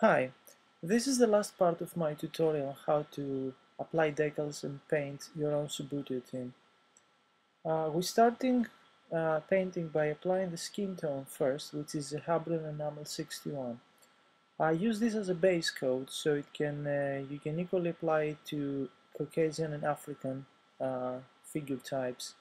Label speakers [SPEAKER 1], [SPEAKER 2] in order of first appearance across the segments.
[SPEAKER 1] Hi, this is the last part of my tutorial on how to apply decals and paint your own Subutio theme. We're starting painting by applying the skin tone first, which is the Habron Enamel 61. I use this as a base coat so you can equally apply it to Caucasian and African figure types.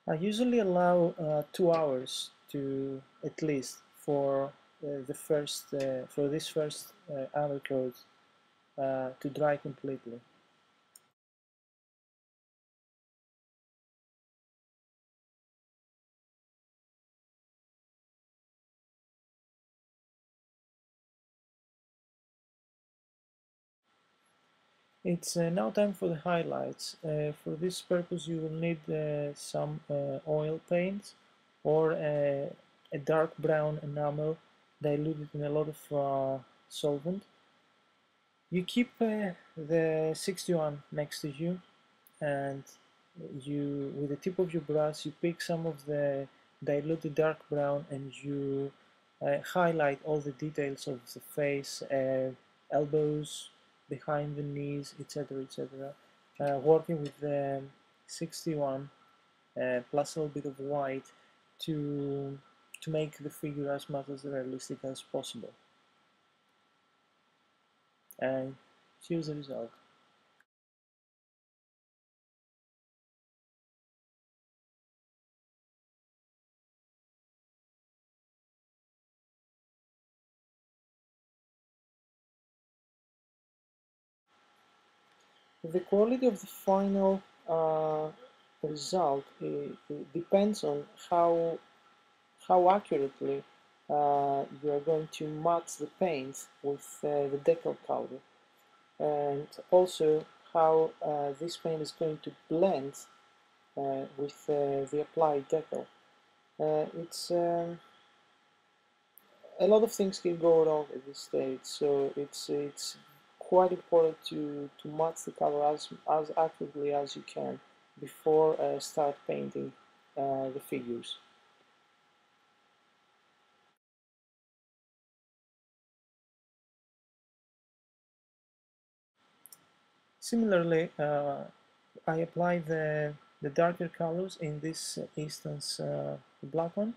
[SPEAKER 1] I usually allow 2 hours to at least for this first undercoat to dry completely. It's now time for the highlights. For this purpose you will need some oil paint or a dark brown enamel diluted in a lot of solvent. You keep the 61 next to you, and with the tip of your brush, you pick some of the diluted dark brown and you highlight all the details of the face, elbows, behind the knees, etc., etc. Working with the 61 plus a little bit of white to make the figure as much as realistic as possible. And here's the result. The quality of the final result it depends on how accurately you are going to match the paint with the decal powder, and also how this paint is going to blend with the applied decal. It's A lot of things can go wrong at this stage, so it's quite important to match the color as accurately as you can before start painting the figures. Similarly, I apply the darker colors, in this instance the black one.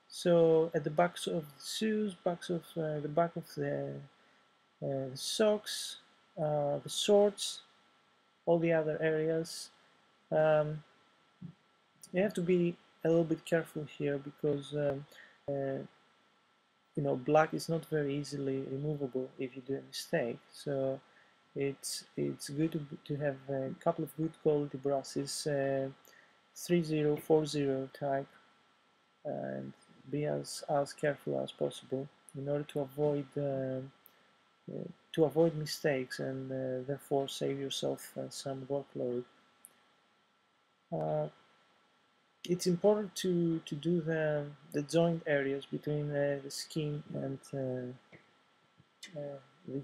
[SPEAKER 1] So at the backs of the shoes, the back of the socks, the shorts, all the other areas. Um, you have to be a little bit careful here because uh, black is not very easily removable if you do a mistake. So it's good to have a couple of good quality brushes, 3040 type, and be as careful as possible in order to avoid mistakes and therefore save yourself some workload. Uh, it's important to do the joint areas between the skin and the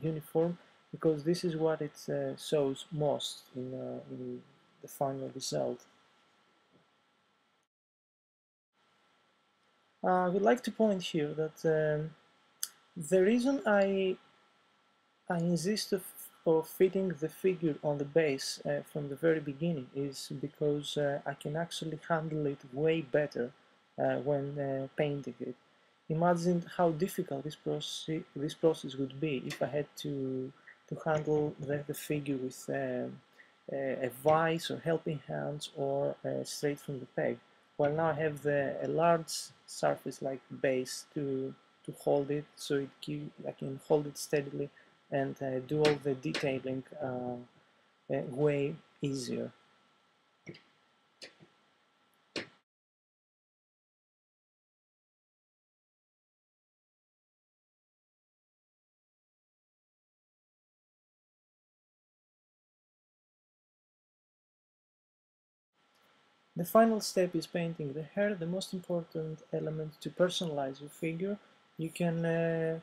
[SPEAKER 1] uniform, because this is what it shows most in the final result. I would like to point here that the reason I insist of fitting the figure on the base from the very beginning is because I can actually handle it way better when painting it. Imagine how difficult this process would be if I had to handle the figure with a vise or helping hands or straight from the peg. Well, now I have a large surface like base to hold it, so I can hold it steadily and do all the detailing way easier. The final step is painting the hair, the most important element to personalize your figure. You can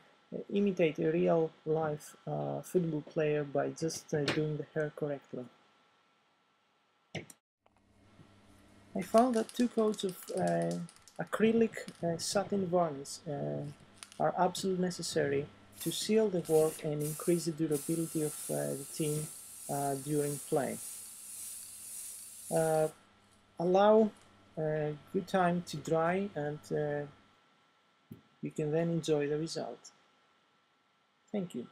[SPEAKER 1] imitate a real life football player by just doing the hair correctly. I found that 2 coats of acrylic satin varnish are absolutely necessary to seal the work and increase the durability of the tin during play. Allow good time to dry, and you can then enjoy the result. Thank you.